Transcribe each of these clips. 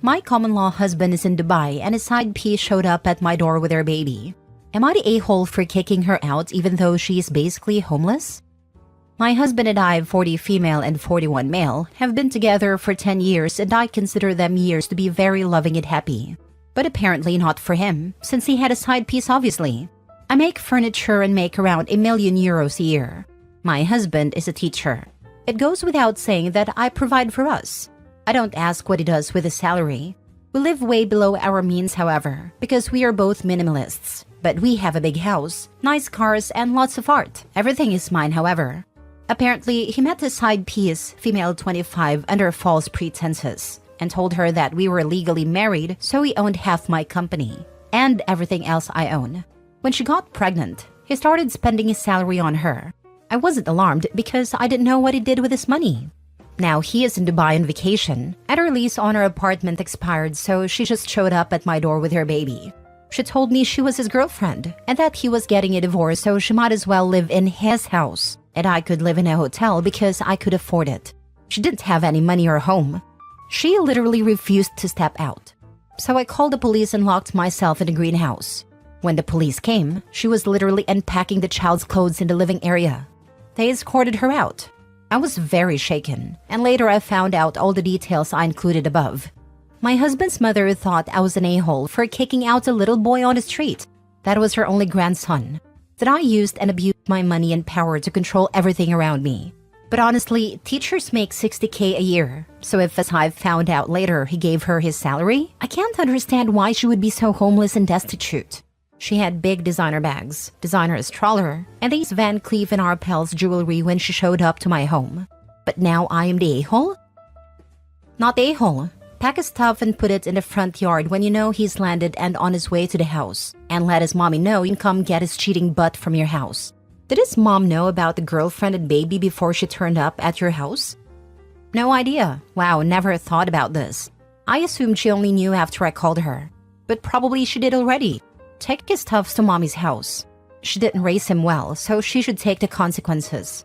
My common-law husband is in Dubai and his side piece showed up at my door with her baby. Am I the a-hole for kicking her out even though she is basically homeless? My husband and I, 40 female and 41 male, have been together for 10 years and I consider them years to be very loving and happy. But apparently not for him, since he had a side piece obviously. I make furniture and make around €1,000,000 a year. My husband is a teacher. It goes without saying that I provide for us. I don't ask what he does with his salary. We live way below our means, however, because we are both minimalists. But we have a big house, nice cars, and lots of art. Everything is mine, however. Apparently, he met his side piece, female 25, under false pretenses, and told her that we were legally married, so he owned half my company, and everything else I own. When she got pregnant, he started spending his salary on her. I wasn't alarmed because I didn't know what he did with his money. Now he is in Dubai on vacation, and her lease on her apartment expired, so she just showed up at my door with her baby. She told me she was his girlfriend, and that he was getting a divorce, so she might as well live in his house, and I could live in a hotel because I could afford it. She didn't have any money or home. She literally refused to step out. So I called the police and locked myself in the greenhouse. When the police came, she was literally unpacking the child's clothes in the living area. They escorted her out. I was very shaken, and later I found out all the details I included above. My husband's mother thought I was an a-hole for kicking out a little boy on the street. That was her only grandson. That I used and abused my money and power to control everything around me. But honestly, teachers make $60K a year. So if, as I've found out later, he gave her his salary, I can't understand why she would be so homeless and destitute. She had big designer bags, designer stroller, and these Van Cleef & Arpels jewelry when she showed up to my home. But now I am the a-hole? Not the a-hole. Pack his stuff and put it in the front yard when you know he's landed and on his way to the house. And let his mommy know you can come get his cheating butt from your house. Did his mom know about the girlfriend and baby before she turned up at your house? No idea. Wow, never thought about this. I assumed she only knew after I called her. But probably she did already. Take his stuff to mommy's house. She didn't raise him well, so she should take the consequences.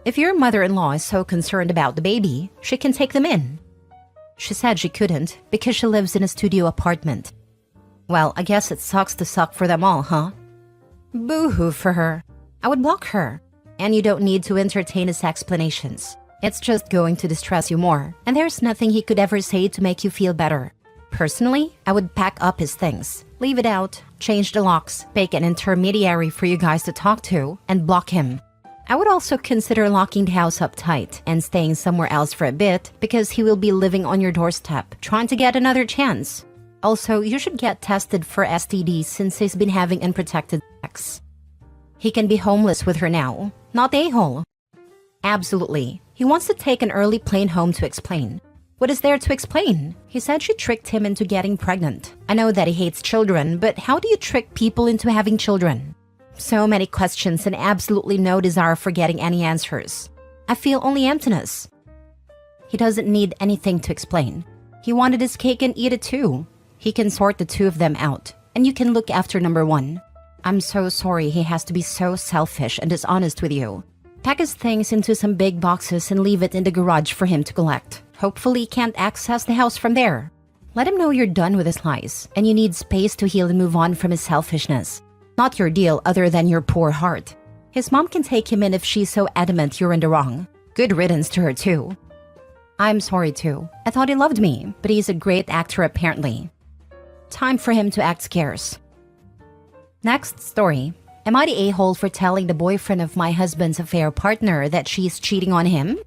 If your mother-in-law is so concerned about the baby, she can take them in. She said she couldn't because she lives in a studio apartment. Well, I guess it sucks to suck for them all, huh? Boo-hoo for her. I would block her. And you don't need to entertain his explanations. It's just going to distress you more, and there's nothing he could ever say to make you feel better. Personally, I would pack up his things, leave it out, change the locks, make an intermediary for you guys to talk to, and block him. I would also consider locking the house up tight and staying somewhere else for a bit because he will be living on your doorstep, trying to get another chance. Also, you should get tested for STDs since he's been having unprotected sex. He can be homeless with her now, not the a-hole. Absolutely. He wants to take an early plane home to explain. What is there to explain? He said she tricked him into getting pregnant. I know that he hates children, but how do you trick people into having children? So many questions and absolutely no desire for getting any answers. I feel only emptiness. He doesn't need anything to explain. He wanted his cake and eat it too. He can sort the two of them out, and you can look after number one. I'm so sorry he has to be so selfish and dishonest with you. Pack his things into some big boxes and leave it in the garage for him to collect. Hopefully he can't access the house from there. Let him know you're done with his lies, and you need space to heal and move on from his selfishness. Not your deal other than your poor heart. His mom can take him in if she's so adamant you're in the wrong. Good riddance to her too. I'm sorry too. I thought he loved me, but he's a great actor apparently. Time for him to act scarce. Next story. Am I the a-hole for telling the boyfriend of my husband's affair partner that she's cheating on him?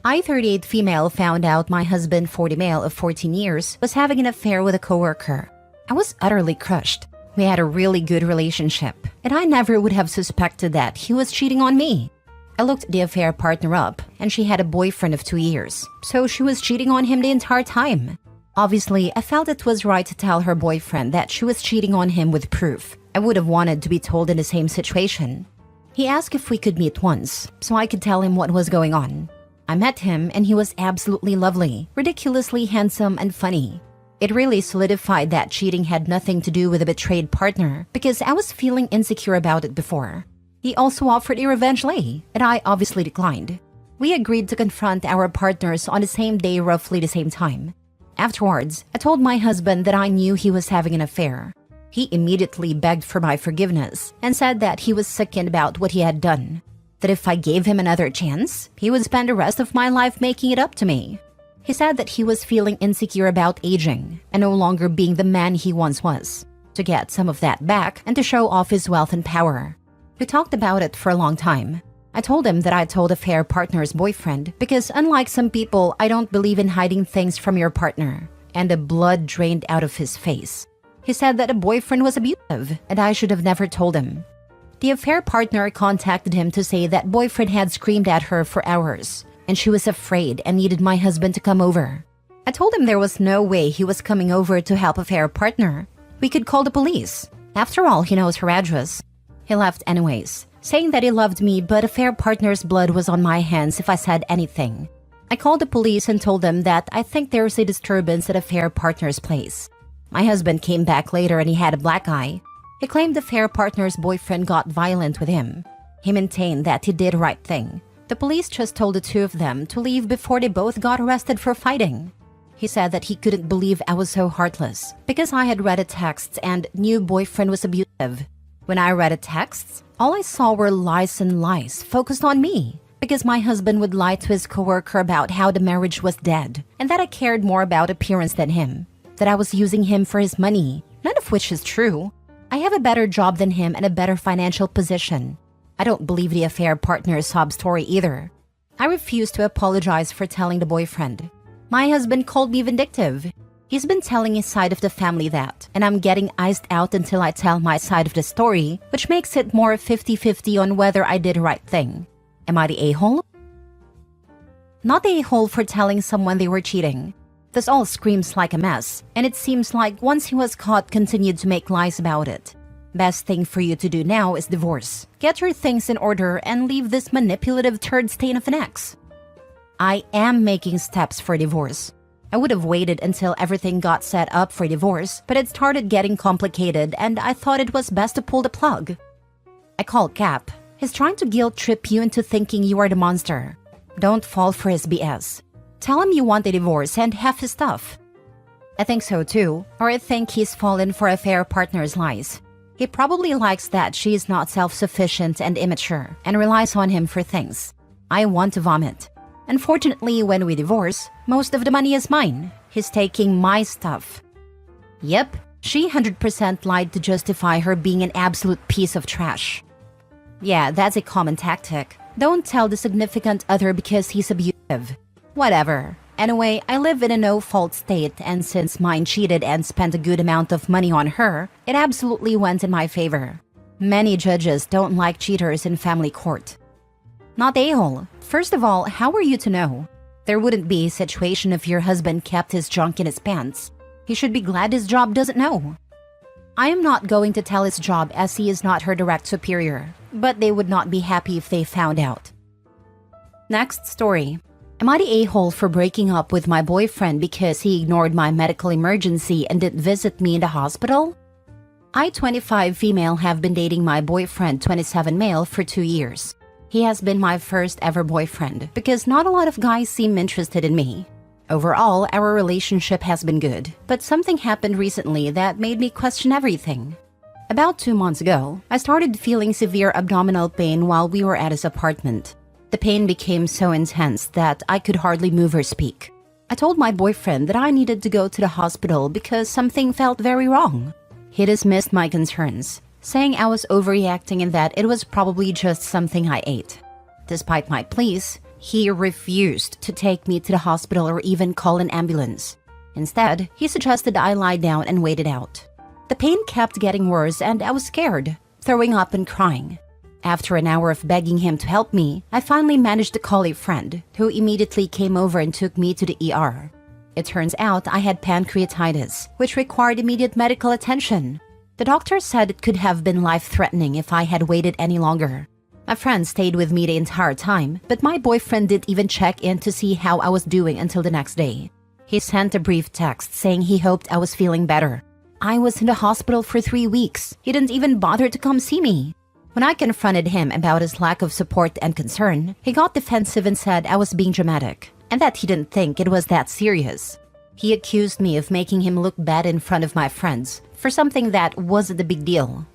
I, 38 female, found out my husband, 40 male of 14 years, was having an affair with a coworker. I was utterly crushed. We had a really good relationship, and I never would have suspected that he was cheating on me. I looked the affair partner up, and she had a boyfriend of 2 years, so she was cheating on him the entire time. Obviously, I felt it was right to tell her boyfriend that she was cheating on him with proof. I would have wanted to be told in the same situation. He asked if we could meet once, so I could tell him what was going on. I met him and he was absolutely lovely, ridiculously handsome and funny. It really solidified that cheating had nothing to do with a betrayed partner because I was feeling insecure about it before. He also offered a revenge lay, and I obviously declined. We agreed to confront our partners on the same day roughly the same time. Afterwards, I told my husband that I knew he was having an affair. He immediately begged for my forgiveness and said that he was sickened about what he had done, that if I gave him another chance, he would spend the rest of my life making it up to me. He said that he was feeling insecure about aging and no longer being the man he once was, to get some of that back and to show off his wealth and power. We talked about it for a long time. I told him that I told affair partner's boyfriend because unlike some people, I don't believe in hiding things from your partner, and the blood drained out of his face. He said that the boyfriend was abusive and I should have never told him. The affair partner contacted him to say that boyfriend had screamed at her for hours and she was afraid and needed my husband to come over. I told him there was no way he was coming over to help affair partner. We could call the police. After all, he knows her address. He left anyways, saying that he loved me but affair partner's blood was on my hands if I said anything. I called the police and told them that I think there's a disturbance at affair partner's place. My husband came back later and he had a black eye. He claimed the affair partner's boyfriend got violent with him. He maintained that he did the right thing. The police just told the two of them to leave before they both got arrested for fighting. He said that he couldn't believe I was so heartless because I had read the texts and knew boyfriend was abusive. When I read the texts, all I saw were lies and lies focused on me because my husband would lie to his coworker about how the marriage was dead and that I cared more about appearance than him, that I was using him for his money, none of which is true. I have a better job than him and a better financial position. I don't believe the affair partner's sob story either. I refuse to apologize for telling the boyfriend. My husband called me vindictive. He's been telling his side of the family that, and I'm getting iced out until I tell my side of the story, which makes it more 50-50 on whether I did the right thing. Am I the a-hole? Not the a-hole for telling someone they were cheating. This all screams like a mess, and it seems like once he was caught, continued to make lies about it. Best thing for you to do now is divorce. Get your things in order and leave this manipulative turd stain of an ex. I am making steps for divorce. I would have waited until everything got set up for divorce, but it started getting complicated and I thought it was best to pull the plug. I called Cap. He's trying to guilt trip you into thinking you are the monster. Don't fall for his BS. Tell him you want a divorce and have his stuff. I think so too, or I think he's fallen for affair partner's lies. He probably likes that she is not self-sufficient and immature and relies on him for things. I want to vomit. Unfortunately, when we divorce, most of the money is mine. He's taking my stuff. Yep, she 100% lied to justify her being an absolute piece of trash. Yeah, that's a common tactic. Don't tell the significant other because he's abusive. Whatever. Anyway, I live in a no-fault state, and since mine cheated and spent a good amount of money on her, it absolutely went in my favor. Many judges don't like cheaters in family court. Not a-hole. First of all, how are you to know? There wouldn't be a situation if your husband kept his junk in his pants. He should be glad his job doesn't know. I am not going to tell his job as he is not her direct superior, but they would not be happy if they found out. Next story. Am I the a-hole for breaking up with my boyfriend because he ignored my medical emergency and didn't visit me in the hospital? I, 25 female, have been dating my boyfriend, 27 male, for 2 years. He has been my first ever boyfriend because not a lot of guys seem interested in me. Overall, our relationship has been good, but something happened recently that made me question everything. About 2 months ago, I started feeling severe abdominal pain while we were at his apartment. The pain became so intense that I could hardly move or speak. I told my boyfriend that I needed to go to the hospital because something felt very wrong. He dismissed my concerns, saying I was overreacting and that it was probably just something I ate. Despite my pleas, he refused to take me to the hospital or even call an ambulance. Instead, he suggested I lie down and wait it out. The pain kept getting worse and I was scared, throwing up and crying. After an hour of begging him to help me, I finally managed to call a friend, who immediately came over and took me to the ER. It turns out I had pancreatitis, which required immediate medical attention. The doctor said it could have been life-threatening if I had waited any longer. My friend stayed with me the entire time, but my boyfriend didn't even check in to see how I was doing until the next day. He sent a brief text saying he hoped I was feeling better. I was in the hospital for 3 weeks. He didn't even bother to come see me. When I confronted him about his lack of support and concern, he got defensive and said I was being dramatic, and that he didn't think it was that serious. He accused me of making him look bad in front of my friends for something that wasn't a big deal.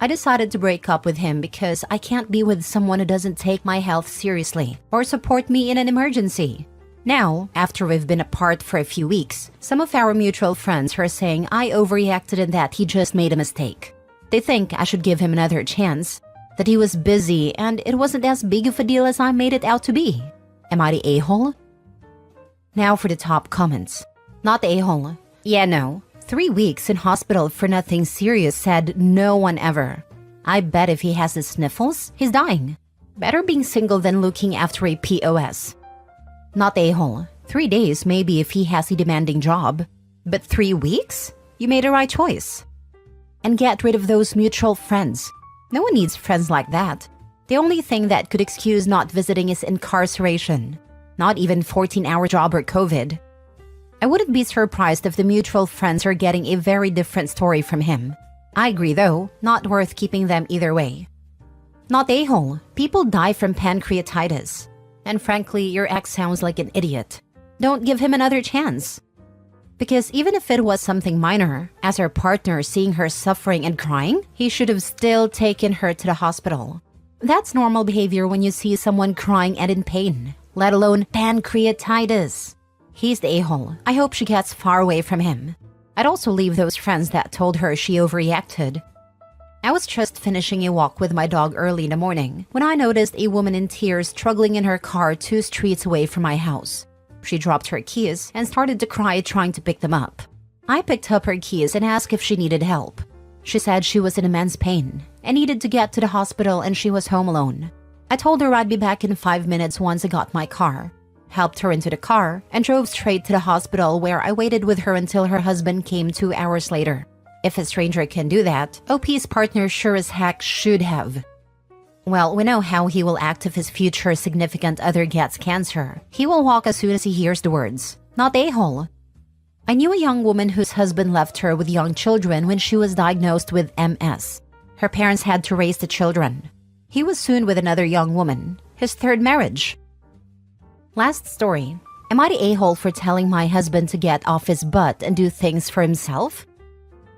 I decided to break up with him because I can't be with someone who doesn't take my health seriously or support me in an emergency. Now, after we've been apart for a few weeks, some of our mutual friends are saying I overreacted and that he just made a mistake. They think I should give him another chance, that he was busy and it wasn't as big of a deal as I made it out to be. Am I the a-hole? Now for the top comments. Not the a-hole. Yeah, no. 3 weeks in hospital for nothing serious, said no one ever. I bet if he has the sniffles, he's dying. Better being single than looking after a POS. Not the a-hole. 3 days maybe if he has a demanding job. But 3 weeks? You made a right choice. And get rid of those mutual friends. No one needs friends like that. The only thing that could excuse not visiting is incarceration. Not even 14-hour job or COVID. I wouldn't be surprised if the mutual friends are getting a very different story from him. I agree though, not worth keeping them either way. Not a-hole. People die from pancreatitis. And frankly, your ex sounds like an idiot. Don't give him another chance. Because even if it was something minor, as her partner seeing her suffering and crying, he should have still taken her to the hospital. That's normal behavior when you see someone crying and in pain, let alone pancreatitis. He's the a-hole. I hope she gets far away from him. I'd also leave those friends that told her she overreacted. I was just finishing a walk with my dog early in the morning when I noticed a woman in tears struggling in her car 2 streets away from my house. She dropped her keys and started to cry trying to pick them up. I picked up her keys and asked if she needed help. She said she was in immense pain and needed to get to the hospital and she was home alone. I told her I'd be back in 5 minutes once I got my car, helped her into the car, and drove straight to the hospital where I waited with her until her husband came 2 hours later. If a stranger can do that, OP's partner sure as heck should have. Well, we know how he will act if his future significant other gets cancer. He will walk as soon as he hears the words. Not a-hole. I knew a young woman whose husband left her with young children when she was diagnosed with MS. Her parents had to raise the children. He was soon with another young woman, his 3rd marriage. Last story. Am I the a-hole for telling my husband to get off his butt and do things for himself?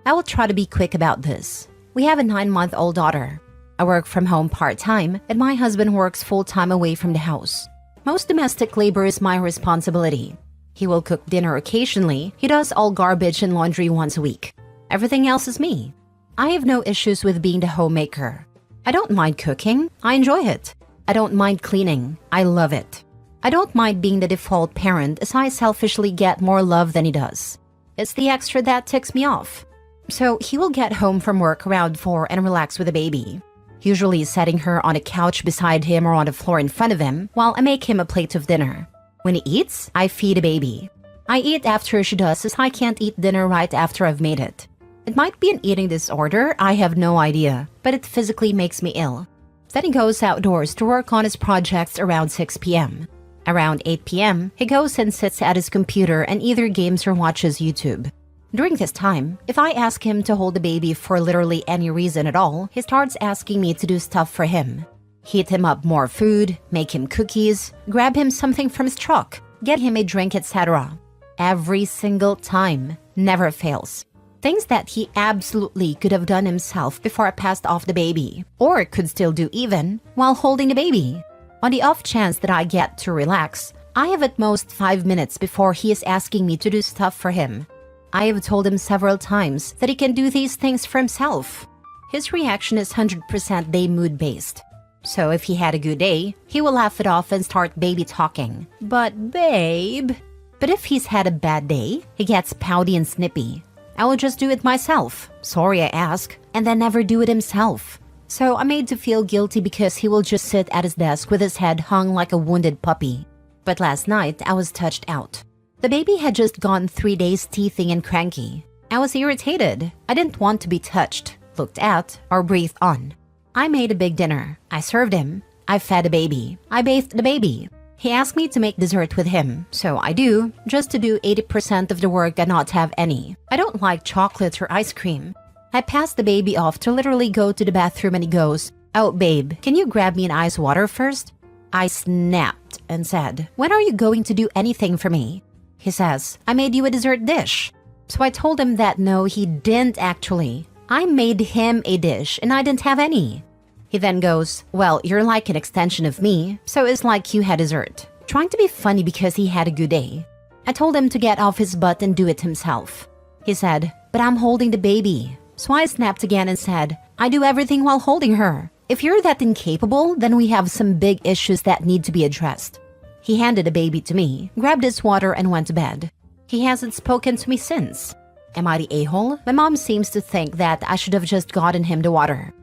I will try to be quick about this. We have a 9-month-old daughter. I work from home part-time and my husband works full-time away from the house. Most domestic labor is my responsibility. He will cook dinner occasionally. He does all garbage and laundry once a week. Everything else is me. I have no issues with being the homemaker. I don't mind cooking. I enjoy it. I don't mind cleaning. I love it. I don't mind being the default parent as I selfishly get more love than he does. It's the extra that ticks me off. So he will get home from work around 4 and relax with the baby. Usually setting her on a couch beside him or on the floor in front of him while I make him a plate of dinner. When he eats, I feed the baby. I eat after she does as I can't eat dinner right after I've made it. It might be an eating disorder, I have no idea, but it physically makes me ill. Then he goes outdoors to work on his projects around 6 p.m. Around 8 p.m., he goes and sits at his computer and either games or watches YouTube. During this time, if I ask him to hold the baby for literally any reason at all, he starts asking me to do stuff for him. Heat him up more food, make him cookies, grab him something from his truck, get him a drink, etc. Every single time. Never fails. Things that he absolutely could have done himself before I passed off the baby, or could still do even while holding the baby. On the off chance that I get to relax, I have at most 5 minutes before he is asking me to do stuff for him. I have told him several times that he can do these things for himself. His reaction is 100% day mood-based. So if he had a good day, he will laugh it off and start baby talking. But babe... But if he's had a bad day, he gets pouty and snippy. I will just do it myself. Sorry, I ask, and then never do it himself. So I'm made to feel guilty because he will just sit at his desk with his head hung like a wounded puppy. But last night, I was touched out. The baby had just gone 3 days teething and cranky. I was irritated. I didn't want to be touched, looked at, or breathed on. I made a big dinner. I served him. I fed the baby. I bathed the baby. He asked me to make dessert with him, so I do, just to do 80% of the work and not have any. I don't like chocolate or ice cream. I pass the baby off to literally go to the bathroom and he goes, "Oh babe, can you grab me an ice water first?" I snapped and said, "When are you going to do anything for me?" He says, I made you a dessert dish. So I told him that no, he didn't actually. I made him a dish and I didn't have any. He then goes, well, you're like an extension of me, so it's like you had dessert. Trying to be funny because he had a good day. I told him to get off his butt and do it himself. He said, but I'm holding the baby. So I snapped again and said, I do everything while holding her. If you're that incapable, then we have some big issues that need to be addressed. He handed the baby to me, grabbed his water and went to bed. He hasn't spoken to me since. Am I the a-hole? My mom seems to think that I should have just gotten him the water.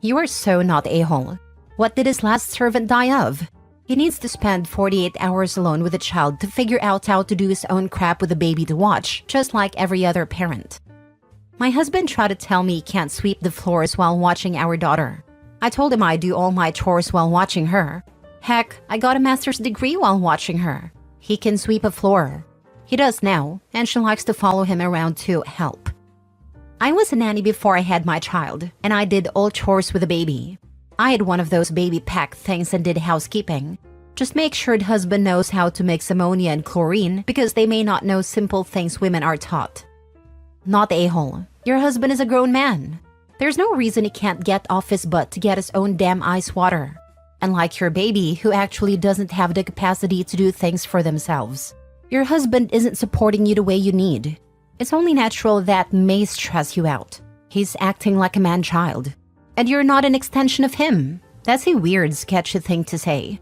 You are so not a-hole. What did his last servant die of? He needs to spend 48 hours alone with a child to figure out how to do his own crap with a baby to watch, just like every other parent. My husband tried to tell me he can't sweep the floors while watching our daughter. I told him I do all my chores while watching her. Heck, I got a master's degree while watching her. He can sweep a floor. He does now, and she likes to follow him around to help. I was a nanny before I had my child, and I did all chores with the baby. I had one of those baby pack things and did housekeeping. Just make sure the husband knows how to mix ammonia and chlorine because they may not know simple things women are taught. Not a-hole. Your husband is a grown man. There's no reason he can't get off his butt to get his own damn ice water. Unlike your baby who actually doesn't have the capacity to do things for themselves. Your husband isn't supporting you the way you need. It's only natural that may stress you out. He's acting like a man-child. And you're not an extension of him. That's a weird, sketchy thing to say.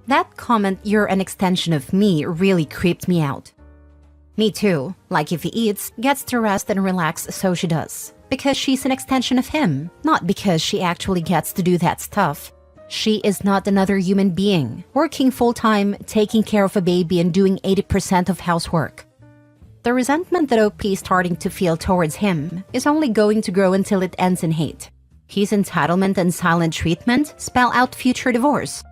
That comment, you're an extension of me, really creeped me out. Me too. Like if he eats, gets to rest and relax, so she does. Because she's an extension of him, not because she actually gets to do that stuff. She is not another human being, working full-time, taking care of a baby and doing 80% of housework. The resentment that OP is starting to feel towards him is only going to grow until it ends in hate. His entitlement and silent treatment spell out future divorce.